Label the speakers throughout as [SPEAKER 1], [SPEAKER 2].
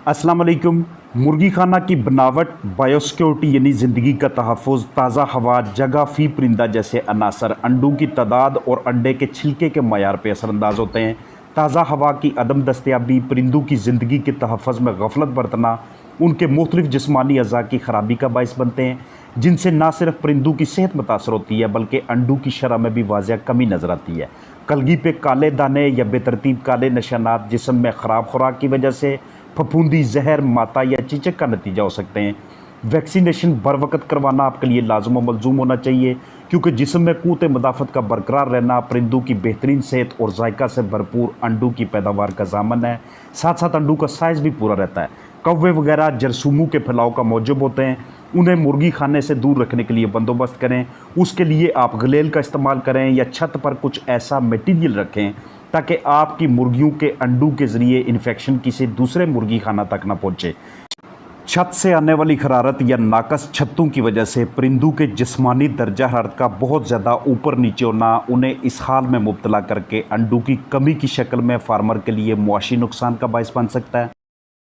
[SPEAKER 1] अस्सलाम वालेकुम। मुर्गी खाना की बनावट, बायोसिक्योरिटी यानी ज़िंदगी का तहफ़्फ़ुज़, ताज़ा हवा, जगह, फ़ी परिंदा जैसे अनासर अंडों की तादाद और अंडे के छिलके के मयार पर असरअंदाज होते हैं। ताज़ा हवा की अदम दस्तयाबी, परिंदों की ज़िंदगी के तहफ़्फ़ुज़ में गफलत बरतना, उनके मुख्तलिफ़ जिस्मानी अज़ा की ख़राबी का बाइस बनते हैं, जिनसे ना सिर्फ परिंदों की सेहत मुतासर होती है बल्कि अंडों की शरह में भी वाज़ह कमी नज़र आती है। कलगी पे काले दाने या बेतरतीब काले निशानात जिस्म में ख़राब खुराक की वजह से फफूंदी, जहर, माता या चीचक का नतीजा हो सकते हैं। वैक्सीनेशन बर वक्त करवाना आपके लिए लाजुम व मलजूम होना चाहिए, क्योंकि जिस्म में क़ुव्वत मदाफ़त का बरकरार रहना परिंदों की बेहतरीन सेहत और जायका से भरपूर अंडों की पैदावार का ज़ामन है। साथ साथ अंडों का साइज़ भी पूरा रहता है। कौवे वगैरह जरसूमों के फैलाव का मौजब होते हैं, उन्हें मुर्गी खाने से दूर रखने के लिए बंदोबस्त करें। उसके लिए आप गलेल का इस्तेमाल करें या छत पर कुछ ऐसा मटीरियल रखें ताकि आपकी मुर्गियों के अंडों के ज़रिए इन्फेक्शन किसी दूसरे मुर्गी खाना तक न पहुँचे। छत से आने वाली हरारत या नाकस छतों की वजह से परिंदों के जिस्मानी दर्जा हरारत का बहुत ज़्यादा ऊपर नीचे होना उन्हें इस हाल में मुब्तला करके अंडों की कमी की शक्ल में फार्मर के लिए मुआशी नुकसान का बायस बन सकता है।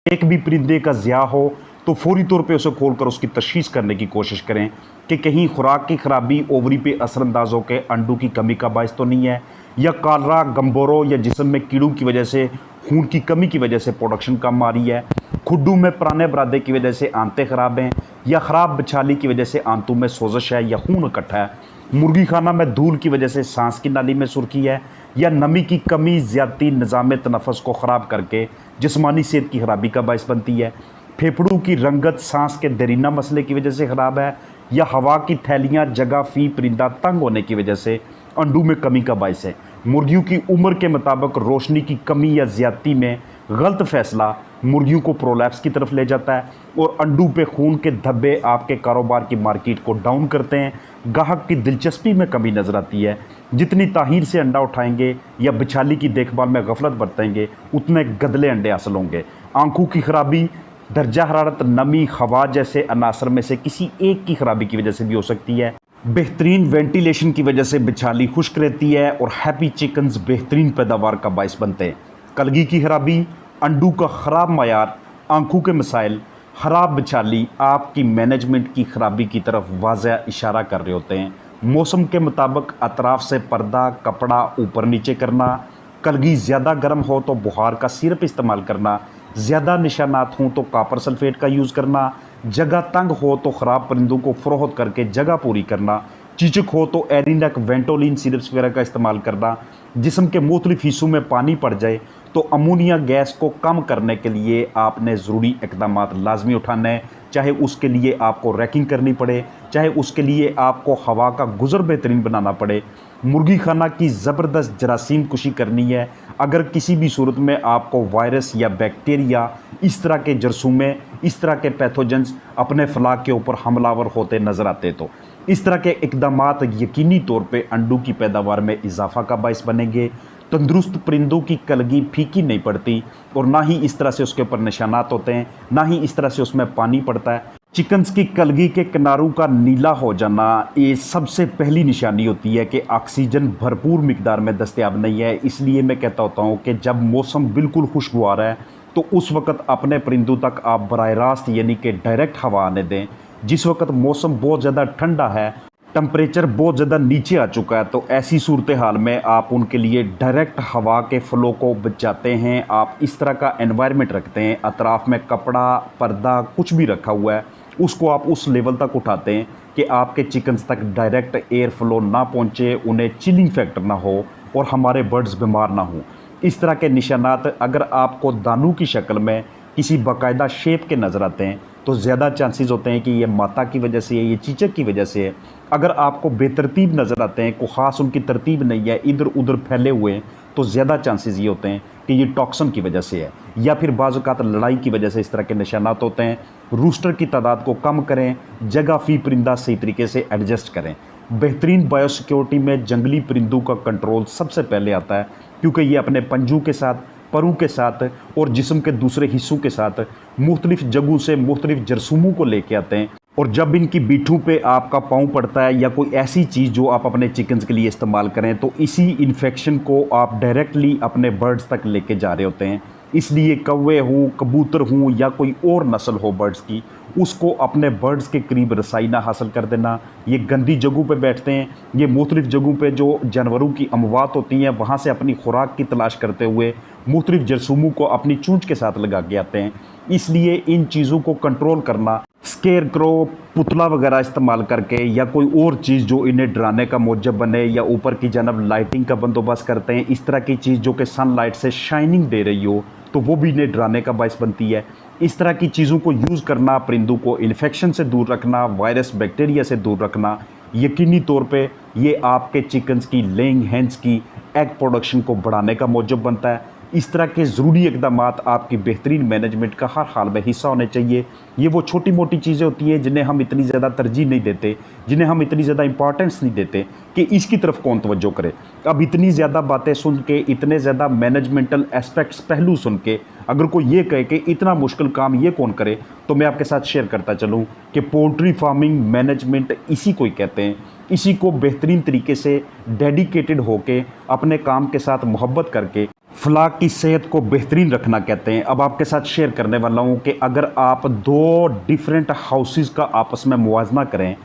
[SPEAKER 1] एक भी परिंदे का ज़िया हो तो फौरी तौर पे उसे खोलकर उसकी तशख़ीस करने की कोशिश करें कि कहीं खुराक की खराबी ओवरी पे असरअंदाज होकर अंडों की कमी का बायस तो नहीं है, या कालरा, गम्बोरो या जिस्म में कीड़ों की वजह से, खून की कमी की वजह से प्रोडक्शन कम आ रही है, खुड्डू में पुराने बरादे की वजह से आंतें ख़राब हैं, या ख़राब बछाली की वजह से आंतों में सोजश है या खून इकट्ठा है, मुर्गी खाना में धूल की वजह से सांस की नाली में सुर्खी है, या नमी की कमी ज़्यादती निज़ाम तनफ़ुस को ख़राब करके जिस्मानी सेहत की खराबी का बायस बनती है, फेफड़ों की रंगत सांस के दरीना मसले की वजह से ख़राब है, या हवा की थैलियाँ जगह फ़ी परिंदा तंग होने की वजह से अंडों में कमी का बायस है। मुर्गियों की उम्र के मुताबिक रोशनी की कमी या ज़्यादती में गलत फ़ैसला मुर्गियों को प्रोलैप्स की तरफ ले जाता है और अंडों पे खून के धब्बे आपके कारोबार की मार्केट को डाउन करते हैं। ग्राहक की दिलचस्पी में कमी नज़र आती है। जितनी ताहीर से अंडा उठाएंगे या बिछाली की देखभाल में गफलत बरतेंगे उतने गदले अंडे हासिल होंगे। आंखों की खराबी, दर्जा हरारत, नमी, हवा जैसे अनासर में से किसी एक की खराबी की वजह से भी हो सकती है। बेहतरीन वेंटिलेशन की वजह से बिछाली खुश्क रहती है और हैप्पी चिकन्स बेहतरीन पैदावार का बायस बनते हैं। कलगी की खराबी, अंडों का ख़राब मयार, आंखों के मसाइल, ख़राब बिछाली आपकी मैनेजमेंट की खराबी की तरफ वाज़ह इशारा कर रहे होते हैं। मौसम के मुताबिक अतराफ़ से पर्दा कपड़ा ऊपर नीचे करना, कलगी ज़्यादा गर्म हो तो बुखार का सिरप इस्तेमाल करना, ज़्यादा निशानात हों तो कापर सल्फेट का यूज़ करना, जगह तंग हो तो ख़राब परिंदों को फ़रोख्त करके जगह पूरी करना, चीचक हो तो एरिनक वेंटोलिन सिरप्स वगैरह का इस्तेमाल करना, जिस्म के मुख्तलिफ़ हिस्सों में पानी पड़ जाए तो अमोनिया गैस को कम करने के लिए आपने ज़रूरी इक़दामात लाजमी उठाने हैं, चाहे उसके लिए आपको रैकिंग करनी पड़े, चाहे उसके लिए आपको हवा का गुज़र बेहतरीन बनाना पड़े। मुर्गी खाना की ज़बरदस्त जरासीम कुशी करनी है। अगर किसी भी सूरत में आपको वायरस या बैक्टीरिया, इस तरह के जरसूमें, इस तरह के पैथोजेंस अपने फलाक के ऊपर हमलावर होते नज़र आते तो इस तरह के इक़दामात यकीनी तौर पे अंडों की पैदावार में इजाफ़ा का बायस बनेंगे। तंदुरुस्त परिंदों की कलगी फीकी नहीं पड़ती और ना ही इस तरह से उसके ऊपर निशानात होते हैं, ना ही इस तरह से उसमें पानी पड़ता है। चिकन्स की कलगी के किनारों का नीला हो जाना ये सबसे पहली निशानी होती है कि ऑक्सीजन भरपूर मिकदार में दस्तयाब नहीं है। इसलिए मैं कहता होता हूँ कि जब मौसम बिल्कुल खुशगवार है तो उस वक़्त अपने परिंदों तक आप बराह रास्त यानी कि डायरेक्ट हवा आने दें। जिस वक़्त मौसम बहुत ज़्यादा ठंडा है, टेम्परेचर बहुत ज़्यादा नीचे आ चुका है, तो ऐसी सूरत हाल में आप उनके लिए डायरेक्ट हवा के फ़्लो को बचाते हैं। आप इस तरह का एनवायरनमेंट रखते हैं, अतराफ़ में कपड़ा पर्दा कुछ भी रखा हुआ है उसको आप उस लेवल तक उठाते हैं कि आपके चिकन्स तक डायरेक्ट एयर फ्लो ना पहुँचे, उन्हें चिलिंग फैक्टर ना हो और हमारे बर्ड्स बीमार ना हों। इस तरह के निशानात अगर आपको दानों की शक्ल में किसी बाकायदा शेप के नज़र आते हैं तो ज़्यादा चांसेस होते हैं कि ये माता की वजह से है, ये चीचक की वजह से है। अगर आपको बेतरतीब नज़र आते हैं, कोई ख़ास उनकी तरतीब नहीं है, इधर उधर फैले हुए हैं, तो ज़्यादा चांसेस ये होते हैं कि ये टॉक्सन की वजह से है, या फिर बाज़ औक़ात लड़ाई की वजह से इस तरह के निशानात होते हैं। रूस्टर की तादाद को कम करें, जगह फ़ी परिंदा सही तरीके से एडजस्ट करें। बेहतरीन बायोसिक्योरिटी में जंगली परिंदों का कंट्रोल सबसे पहले आता है, क्योंकि ये अपने पंजों के साथ, परों के साथ और जिस्म के दूसरे हिस्सों के साथ मुख्तलिफ़ जगहों से मुख्तलिफ़ जरसूमों को लेके आते हैं। और जब इनकी बीठों पे आपका पाँव पड़ता है या कोई ऐसी चीज़ जो आप अपने चिकन्स के लिए इस्तेमाल करें, तो इसी इन्फेक्शन को आप डायरेक्टली अपने बर्ड्स तक लेके जा रहे होते हैं। इसलिए कौवे हों, कबूतर हों या कोई और नस्ल हो बर्ड्स की, उसको अपने बर्ड्स के करीब रसाई ना हासिल कर देना। ये गंदी जगहों पे बैठते हैं, ये मुख्तलिफ़ जगहों पे जो जानवरों की अमवात होती हैं वहाँ से अपनी खुराक की तलाश करते हुए मुख्तलिफ़ जरसूमों को अपनी चूंच के साथ लगा के आते हैं। इसलिए इन चीज़ों को कंट्रोल करना, स्केयर क्रो, पुतला वगैरह इस्तेमाल करके या कोई और चीज़ जो इन्हें डराने का मौजब बने, या ऊपर की जानब लाइटिंग का बंदोबस्त करते हैं, इस तरह की चीज़ जो कि सनलाइट से शाइनिंग दे रही हो तो वो भी इन्हें डराने का बायस बनती है। इस तरह की चीज़ों को यूज़ करना, परिंदों को इन्फेक्शन से दूर रखना, वायरस बैक्टीरिया से दूर रखना, यकीनी तौर पे ये आपके चिकन्स की लेइंग हेंस की एग प्रोडक्शन को बढ़ाने का मौजब बनता है। इस तरह के ज़रूरी इक़दामात आपकी बेहतरीन मैनेजमेंट का हर हाल में हिस्सा होने चाहिए। ये वो छोटी मोटी चीज़ें होती हैं जिन्हें हम इतनी ज़्यादा तरजीह नहीं देते, जिन्हें हम इतनी ज़्यादा इंपॉर्टेंस नहीं देते कि इसकी तरफ कौन तवज्जो करे। अब इतनी ज़्यादा बातें सुन के, इतने ज़्यादा मैनेजमेंटल एस्पेक्ट्स पहलू सुन के अगर कोई ये कहे कि इतना मुश्किल काम ये कौन करे, तो मैं आपके साथ शेयर करता चलूँ कि पोल्ट्री फार्मिंग मैनेजमेंट इसी को ही कहते हैं। इसी को बेहतरीन तरीके से डेडिकेटेड होके अपने काम के साथ मोहब्बत करके फ्लाक की सेहत को बेहतरीन रखना कहते हैं। अब आपके साथ शेयर करने वाला हूँ कि अगर आप दो डिफरेंट हाउसेस का आपस में मुवाजना करें,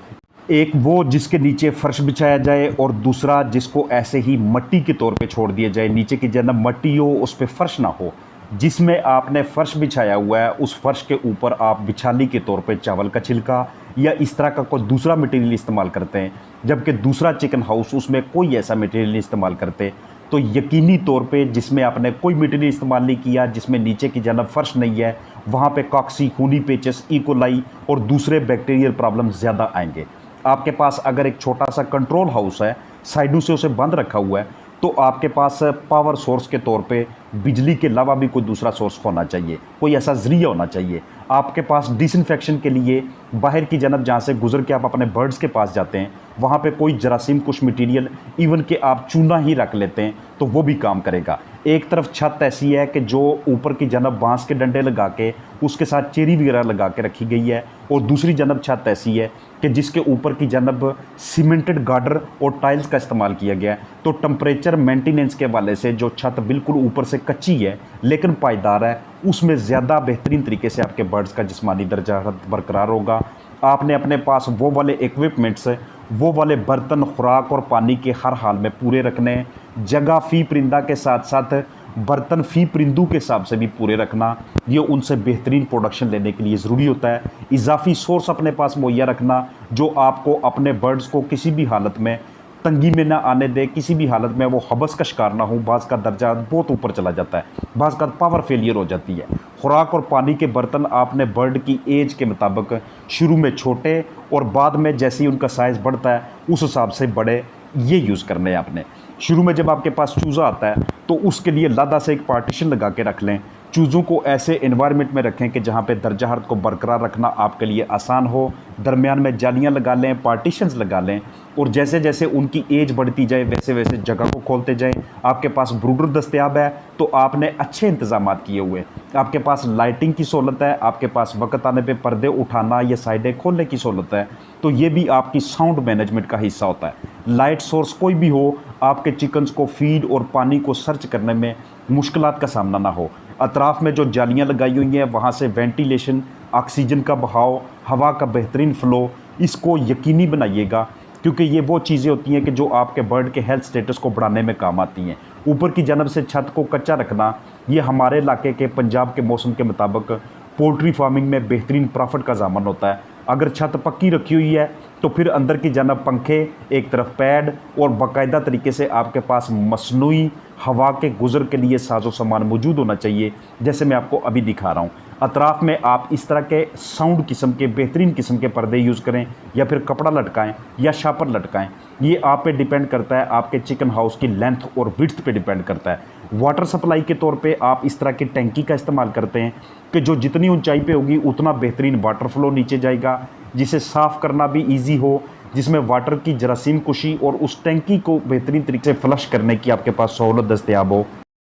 [SPEAKER 1] एक वो जिसके नीचे फर्श बिछाया जाए और दूसरा जिसको ऐसे ही मिट्टी के तौर पे छोड़ दिया जाए, नीचे की जगह मट्टी हो उस पर फर्श ना हो, जिसमें आपने फर्श बिछाया हुआ है उस फर्श के ऊपर आप बिछाली के तौर पे चावल का छिलका या इस तरह का कोई दूसरा मटेरियल इस्तेमाल करते हैं, जबकि दूसरा चिकन हाउस उसमें कोई ऐसा मटेरियल नहीं इस्तेमाल करते, तो यकीनी तौर पे जिसमें आपने कोई मटेरियल इस्तेमाल नहीं किया, जिसमें नीचे की जानब फर्श नहीं है, वहाँ पे कॉक्सी, खूनी पेचस, इकोलाई और दूसरे बैक्टीरियल प्रॉब्लम ज़्यादा आएंगे। आपके पास अगर एक छोटा सा कंट्रोल हाउस है, साइडों से उसे बंद रखा हुआ है, तो आपके पास पावर सोर्स के तौर पे बिजली के अलावा भी कोई दूसरा सोर्स होना चाहिए, कोई ऐसा ज़रिया होना चाहिए। आपके पास डिसइंफेक्शन के लिए बाहर की जानब जहाँ से गुजर के आप अपने बर्ड्स के पास जाते हैं, वहाँ पे कोई जरासीम कुछ मटेरियल, इवन कि आप चूना ही रख लेते हैं तो वो भी काम करेगा। एक तरफ छत ऐसी है कि जो ऊपर की जानब बांस के डंडे लगा के उसके साथ चेरी वगैरह लगा के रखी गई है, और दूसरी जानब छत ऐसी है कि जिसके ऊपर की जानब सीमेंटेड गार्डर और टाइल्स का इस्तेमाल किया गया है। तो टेम्परेचर मेंटेनेंस के हवाले से जो छत बिल्कुल ऊपर से कच्ची है लेकिन पायदार है, उसमें ज़्यादा बेहतरीन तरीके से आपके बर्ड्स का जिस्मानी दर्जा बरकरार होगा। आपने अपने पास वो वाले इक्विपमेंट्स, वो वाले बर्तन, खुराक और पानी के हर हाल में पूरे रखने हैं। जगह फ़ी परिंदा के साथ साथ बर्तन फ़ी परिंदों के हिसाब से भी पूरे रखना, ये उनसे बेहतरीन प्रोडक्शन लेने के लिए ज़रूरी होता है। इजाफी सोर्स अपने पास मुहैया रखना जो आपको अपने बर्ड्स को किसी भी हालत में तंगी में ना आने दे, किसी भी हालत में वो हबस का शिकार ना हो। बाज़ का दर्जा बहुत ऊपर चला जाता है, बाज़ का पावर फेलियर हो जाती है। खुराक और पानी के बर्तन आपने बर्ड की एज के मुताबिक शुरू में छोटे और बाद में जैसे ही उनका साइज़ बढ़ता है उस हिसाब से बड़े ये यूज़ करने हैं आपने। शुरू में जब आपके पास चूज़ा आता है तो उसके लिए लादा से एक पार्टीशन लगा के रख लें। चूज़ों को ऐसे एनवायरनमेंट में रखें कि जहाँ पे दर्जा हरारत को बरकरार रखना आपके लिए आसान हो। दरमियान में जालियाँ लगा लें, पार्टीशंस लगा लें, और जैसे जैसे उनकी एज बढ़ती जाए वैसे वैसे जगह को खोलते जाएं। आपके पास ब्रूडर दस्तयाब है तो आपने अच्छे इंतजाम किए हुए, आपके पास लाइटिंग की सहूलत है, आपके पास वक्त आने पे पर्दे उठाना या साइडें खोलने की सहूलत है, तो ये भी आपकी साउंड मैनेजमेंट का हिस्सा होता है। लाइट सोर्स कोई भी हो, आपके चिकन्स को फीड और पानी को सर्च करने में मुश्किलात का सामना ना हो। अतराफ़ में जो जालियाँ लगाई हुई हैं वहाँ से वेंटिलेशन, ऑक्सीजन का बहाव, हवा का बेहतरीन फ़्लो, इसको यकीनी बनाइएगा, क्योंकि ये वो चीज़ें होती हैं कि जो आपके बर्ड के हेल्थ स्टेटस को बढ़ाने में काम आती हैं। ऊपर की जानब से छत को कच्चा रखना, ये हमारे इलाके के पंजाब के मौसम के मुताबिक पोल्ट्री फार्मिंग में बेहतरीन प्रॉफिट का ज़ामन होता है। अगर छत पक्की रखी हुई है तो फिर अंदर की जानब पंखे, एक तरफ पैड और बाकायदा तरीके से आपके पास मसनूई हवा के गुज़र के लिए साजो सामान मौजूद होना चाहिए, जैसे मैं आपको अभी दिखा रहा हूँ। अतराफ़ में आप इस तरह के साउंड किस्म के बेहतरीन किस्म के पर्दे यूज़ करें या फिर कपड़ा लटकाएं या शापर लटकाएं। ये आप पे डिपेंड करता है, आपके चिकन हाउस की लेंथ और विड्थ पे डिपेंड करता है। वाटर सप्लाई के तौर पे आप इस तरह की टैंकी का इस्तेमाल करते हैं कि जो जितनी ऊंचाई पे होगी उतना बेहतरीन वाटर फ्लो नीचे जाएगा, जिसे साफ़ करना भी ईजी हो, जिसमें वाटर की जरासीम कुशी और उस टैंकी को बेहतरीन तरीके से फ्लश करने की आपके पास सहूलत दस्तयाब हो,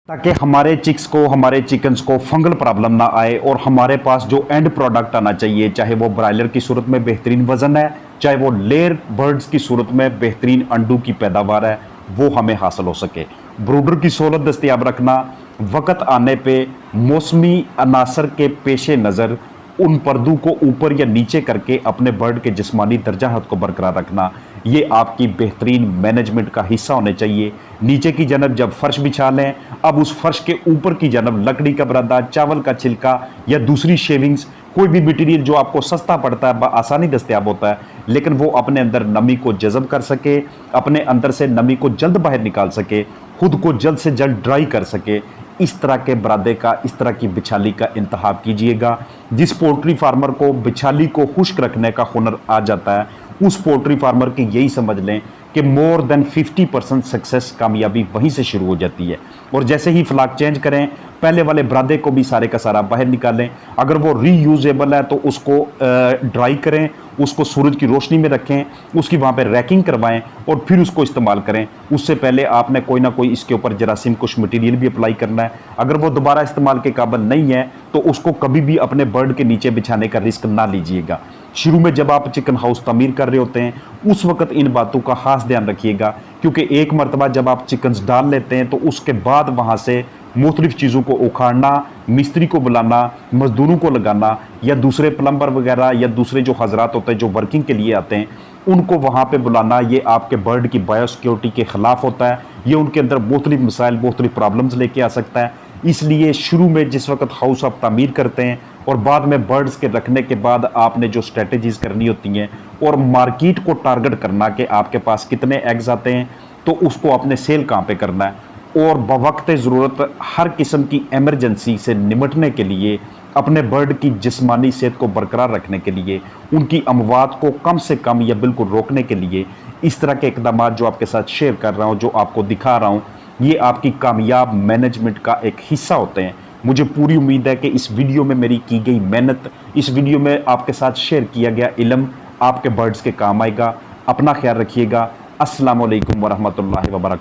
[SPEAKER 1] ताकि हमारे चिक्स को, हमारे चिकन्स को फंगल प्रॉब्लम ना आए और हमारे पास जो एंड प्रोडक्ट आना चाहिए, चाहे वो ब्रायलर की सूरत में बेहतरीन वज़न है, चाहे वो लेयर बर्ड्स की सूरत में बेहतरीन अंडों की पैदावार है, वो हमें हासिल हो सके। ब्रूडर की सहूलत दस्तयाब रखना, वक़्त आने पे मौसमी अनासर के पेश नज़र उन पर्दों को ऊपर या नीचे करके अपने बर्ड के जिस्मानी दर्जाहत को बरकरार रखना, ये आपकी बेहतरीन मैनेजमेंट का हिस्सा होने चाहिए। नीचे की जानब जब फ़र्श बिछा लें, अब उस फ़र्श के ऊपर की जानब लकड़ी का बरादा, चावल का छिलका या दूसरी शेविंग्स, कोई भी मटीरियल जो आपको सस्ता पड़ता है, आसानी दस्तयाब होता है, लेकिन वो अपने अंदर नमी को जज़ब कर सके, अपने अंदर से नमी को जल्द बाहर निकाल सके, खुद को जल्द से जल्द ड्राई कर सके, इस तरह के बरादे का, इस तरह की बिछाली का इंतखाब कीजिएगा। जिस पोल्ट्री फार्मर को बिछाली को खुश्क रखने का हुनर आ जाता है, उस पोल्ट्री फार्मर की यही समझ लें कि मोर देन 50% सक्सेस, कामयाबी वहीं से शुरू हो जाती है। और जैसे ही फ्लाक चेंज करें, पहले वाले बरादे को भी सारे का सारा बाहर निकालें। अगर वो रीयूजेबल है तो उसको ड्राई करें, उसको सूरज की रोशनी में रखें, उसकी वहाँ पे रैकिंग करवाएं और फिर उसको इस्तेमाल करें। उससे पहले आपने कोई ना कोई इसके ऊपर जरासीम कुछ मटेरियल भी अप्लाई करना है। अगर वो दोबारा इस्तेमाल के काबिल नहीं है तो उसको कभी भी अपने बर्ड के नीचे बिछाने का रिस्क ना लीजिएगा। शुरू में जब आप चिकन हाउस तमीर कर रहे होते हैं, उस वक्त इन बातों का खास ध्यान रखिएगा, क्योंकि एक मरतबा जब आप चिकन्स डाल लेते हैं तो उसके बाद वहाँ से मुख्तलिफ चीज़ों को उखाड़ना, मिस्त्री को बुलाना, मजदूरों को लगाना, या दूसरे प्लम्बर वगैरह या दूसरे जो हजरात होते हैं जो वर्किंग के लिए आते हैं, उनको वहाँ पे बुलाना, ये आपके बर्ड की बायोसिक्योरिटी के ख़िलाफ़ होता है। ये उनके अंदर मुख्तलिफ मसाइल, मुख्तलिफ प्रॉब्लम्स लेके आ सकता है। इसलिए शुरू में जिस वक्त हाउस आप तामीर करते हैं और बाद में बर्ड्स के रखने के बाद आपने जो स्ट्रेटजीज़ करनी होती हैं और मार्केट को टारगेट करना कि आपके पास कितने एग्स आते हैं, तो उसको आपने सेल कहाँ पे करना है, और बवक्त ज़रूरत हर किस्म की एमरजेंसी से निपटने के लिए, अपने बर्ड की जिस्मानी सेहत को बरकरार रखने के लिए, उनकी अमवात को कम से कम या बिल्कुल रोकने के लिए, इस तरह के इक़दाम जो आपके साथ शेयर कर रहा हूँ, जो आपको दिखा रहा हूँ, ये आपकी कामयाब मैनेजमेंट का एक हिस्सा होते हैं। मुझे पूरी उम्मीद है कि इस वीडियो में मेरी की गई मेहनत, इस वीडियो में आपके साथ शेयर किया गया इल्म आपके बर्ड्स के काम आएगा। अपना ख्याल रखिएगा। अस्सलामु अलैकुम वरहमतुल्लाहि वबरकातुहू।